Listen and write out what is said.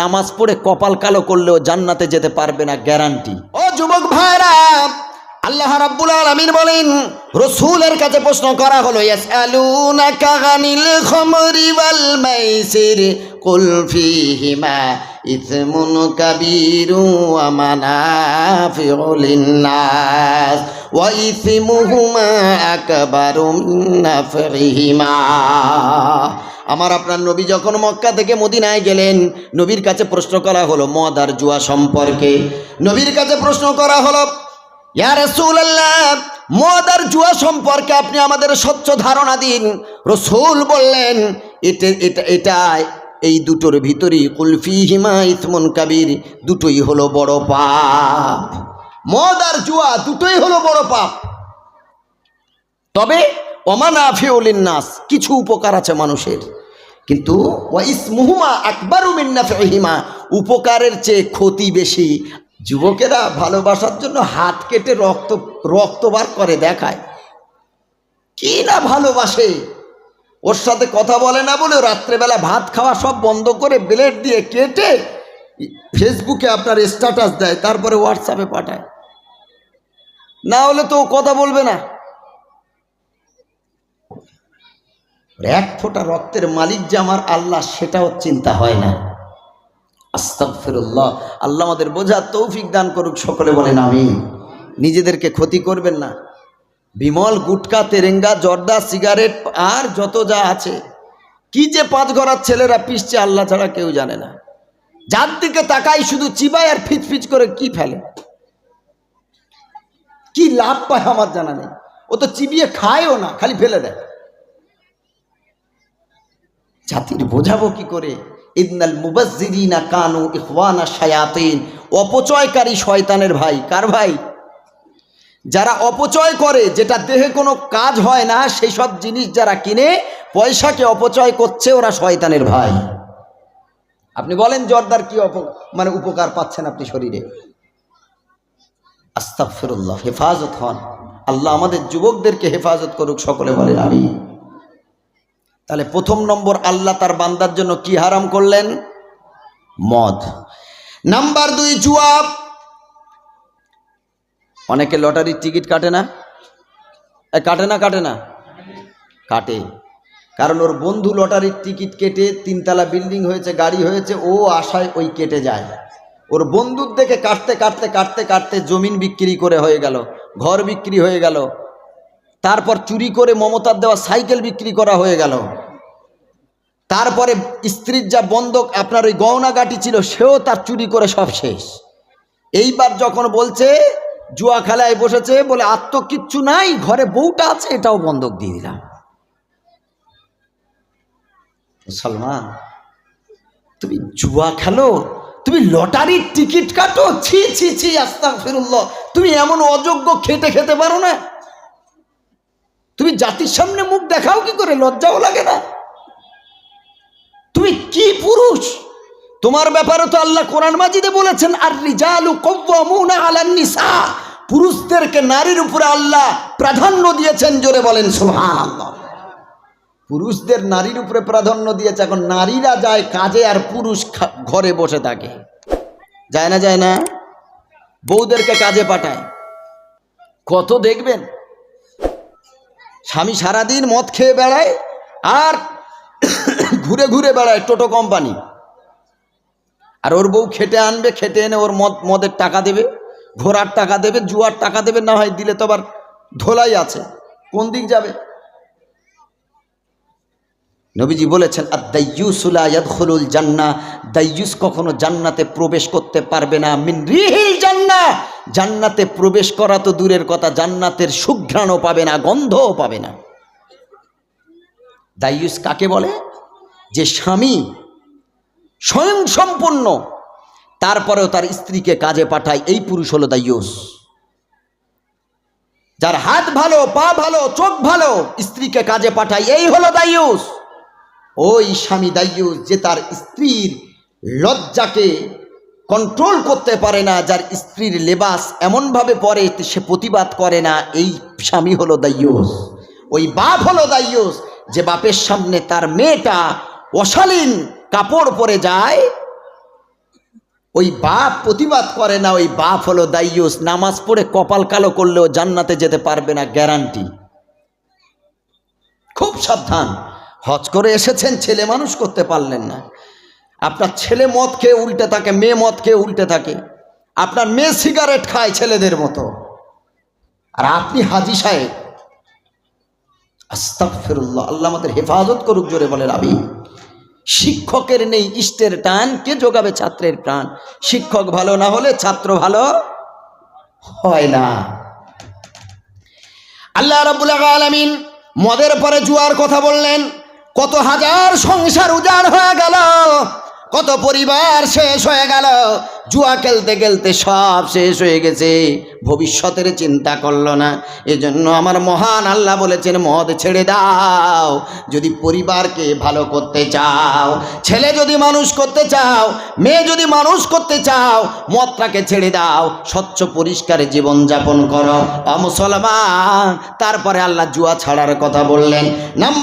নামাজ পড়ে কপাল কালো করলেও জান্নাতে যেতে পারবে না, গ্যারান্টি। ও যুবক ভাইরা, আল্লাহ রাব্বুল আলামিন বলেন, রাসূলের কাছে প্রশ্ন করা হলো, ইয়াসআলুনাকা আনিল খামরি ওয়াল মাইসির কুল ফীহিমা ইসমুন কাবীরু ওয়া মানাফিউ লিন-নাস ওয়া ইসমুহুমা আকবারু মিন নাফইহিমা। আমার আপনার নবী যখন মক্কা থেকে মদিনায় গেলেন, নবীর কাছে প্রশ্ন করা হলো মদ আর জুয়া সম্পর্কে। নবীর কাছে প্রশ্ন করা হলো, ইয়া রাসূলুল্লাহ, মদ আর জুয়া সম্পর্কে আপনি আমাদের স্বচ্ছ ধারণা দিন। রাসূল বললেন, এটা এই দুটোর ভিতরেই কুল ফীহিমা ইসমুন কাবীর, দুটোই হলো বড় পাপ। মদ আর জুয়া দুটোই হলো বড় পাপ। তবে ওমানাফিউ লিন-নাস, কিছু উপকার আছে মানুষের, কিন্তু ওয়া ইসমুহুমা আকবারু মিন নাফইহিমা, উপকারের চেয়ে ক্ষতি বেশি। যুবকেরা ভালোবাসার জন্য হাত কেটে রক্ত বার করে দেখায়, কি না ভালোবাসে। ওর সাথে কথা বলে না বলে রাত্রেবেলা ভাত খাওয়া সব বন্ধ করে ব্লেড দিয়ে কেটে ফেসবুকে আপনার স্ট্যাটাস দেয়, তারপরে হোয়াটসঅ্যাপে পাঠায়, না হলে তো কথা বলবে না। এক ফোঁটা রক্তের মালিক যে আমার আল্লাহ, সেটাও চিন্তা হয় না। আস্তাগফিরুল্লাহ। আল্লাহ আমাদের বোঝার তৌফিক দান করুক, সকলে বলেন আমিন। নিজেদেরকে ক্ষতি করবেন না। বিমল, গুটকা, তেরেঙ্গা, জর্দা, সিগারেট আর যত যা আছে, কি যে পাঁচ ঘরার ছেলেরা পিসছে আল্লাহ ছাড়া কেউ জানে না। যার দিকে তাকাই শুধু চিবায় আর ফিচফিচ করে কি ফেলে, কি লাভ পায় আমার জানা নেই। ও তো চিবিয়ে খায়ও না, খালি ফেলে দেয়। জাতির বোঝাবো কি করে? ইন্নাল মুবাজ্জিরিনা কানু ইখওয়ানা শায়াতিন, অপচয়কারী শয়তানের ভাই। কার ভাই? যারা অপচয় করে, যেটা দেহে কোনো কাজ হয় না, সেই সব জিনিস যারা কিনে পয়সাকে অপচয় করছে, ওরা শয়তানের ভাই। আপনি বলেন জর্দার কি উপকার পাচ্ছেন আপনি শরীরে? আস্তাগফিরুল্লাহ। হেফাজত হন, আল্লাহ আমাদের যুবকদেরকে হেফাজত করুক, সকলে বলেন আমিন। তাহলে প্রথম নম্বর, আল্লাহ তার বান্দার জন্য কি হারাম করলেন? মদ। নাম্বার 2, জুয়া। অনেকে লটারির টিকিট কাটে না, কাটে। কারণ ওর বন্ধু লটারির টিকিট কেটে 3 তলা বিল্ডিং হয়েছে, গাড়ি হয়েছে, ও আশায় ওই কেটে যায়। ওর বন্ধুর দেখে কাটতে জমিন বিক্রি করে হয়ে গেল, ঘর বিক্রি হয়ে গেল, তারপর চুরি করে মমতার দেওয়া সাইকেল বিক্রি করা হয়ে গেল, তারপরে স্ত্রীর যা বন্ধক আপনার ওই গহনাগাটি ছিল, সেও তার চুরি করে সব শেষ। এইবার যখন বলছে জুয়া খেলায় বসেছে, বলে আর তো কিচ্ছু নাই, ঘরে বউটা আছে, এটাও বন্ধক দিয়ে দিলাম। মুসলমান, তুমি জুয়া খেলো, তুমি লটারির টিকিট কাটো, ছি ছি ছি, আস্তাগফিরুল্লাহ। তুমি এমন অযোগ্য খেতে পারো না? তুমি জাতির সামনে মুখ দেখাও কি করে? লজ্জাও লাগে না? তুমি কি পুরুষ? তোমার ব্যাপারে তো আল্লাহ কোরআন মাজিদে বলেছেন, আর রিজালু কাওয়ামুনা আলান নিসা, পুরুষদেরকে নারীর উপরে আল্লাহ প্রাধান্য দিয়েছেন। জোরে বলেন সুবহানাল্লাহ। পুরুষদের নারীর উপরে প্রাধান্য দিয়েছে। এখন নারীরা যায় কাজে আর পুরুষ ঘরে বসে থাকে। যায় না? বউদেরকে কাজে পাঠায়। কত দেখবেন স্বামী সারাদিন মদ খেয়ে বেড়ায় আর ঘুরে বেড়ায় টোটো কোম্পানি, আর ওর বউ খেটে আনবে, খেটে এনে ওর মদের টাকা দেবে, ঘোরার টাকা দেবে, জুয়ার টাকা দেবে, না হয় দিলে তো আবার ধোলাই আছে, কোন দিক যাবে? নবীজি বলেছেন, আদ-দাইয়ুসু লা ইয়াদখুলুল জান্নাহ, দাইয়ুস কখনো জান্নাতে প্রবেশ করতে পারবে না। মিন রিহিল জান্নাহ, জান্নাতে প্রবেশ করা তো দূরের কথা, জান্নাতের সুঘ্রাণও পাবে না, গন্ধও পাবে না। দাইয়ুস কাকে বলে? যে স্বামী স্বয়ং সম্পন্ন, তারপরেও তার স্ত্রীকে কাজে পাঠায়, এই পুরুষ হলো দাইয়ুস। যার হাত ভালো, পা ভালো, চোখ ভালো, স্ত্রীকে কাজে পাঠায়, এই হলো দাইয়ুস। ওই স্বামী দাইয়ুস যে তার স্ত্রীর লজ্জাকে কন্ট্রোল করতে পারে না, যার স্ত্রীর লেবাস এমনভাবে পরে সে প্রতিবাদ করে না, এই স্বামী হলো দাইয়ুস। ওই বাপ হলো দাইয়ুস যে বাপের সামনে তার মেয়েটা অশালীন কাপড় পরে যায়, ওই বাপ প্রতিবাদ করে না, ওই বাপ হলো দাইয়ুস। নামাজ পড়ে কপাল কালো করলেও জান্নাতে যেতে পারবে না, গ্যারান্টি। খুব সাবধান। হজ করে এসেছেন, ছেলে মানুষ করতে পারলেন না। আপনার ছেলে মদ খেয়ে উল্টে থাকে, মেয়ে মদ খেয়ে উল্টে থাকে, আপনার মেয়ে সিগারেট খায় ছেলেদের মতো, আর আপনি হাজি সাহেব। আস্তাগফিরুল্লাহ, আল্লাহ আমাদের হেফাজত করুক, জোরে বলেন আমিন। শিক্ষকের নেই ইষ্টের টান, কে যোগাবে ছাত্রের প্রাণ? শিক্ষক ভালো না হলে ছাত্র ভালো হয় না। আল্লাহ রাব্বুল আলামিন মদের পরে জুয়ার কথা বললেন। কত হাজার সংসার উজাড় হয়ে গেল, কত পরিবার শেষ হয়ে গেল। জুয়া খেলতে খেলতে সব শেষ হয়ে গেছে, ভবিষ্যতের চিন্তা করলো না। এজন্য আমার মহান আল্লাহ বলেছেন, মদ ছেড়ে দাও যদি পরিবারকে ভালো করতে চাও। ছেলে যদি মানুষ করতে চাও, মেয়ে যদি মানুষ করতে চাও, মদটাকে ছেড়ে দাও, স্বচ্ছ পরিষ্কার জীবন যাপন করো। মুসলমান, তারপরে আল্লাহ জুয়া ছাড়ার কথা বললেন। নাম্বার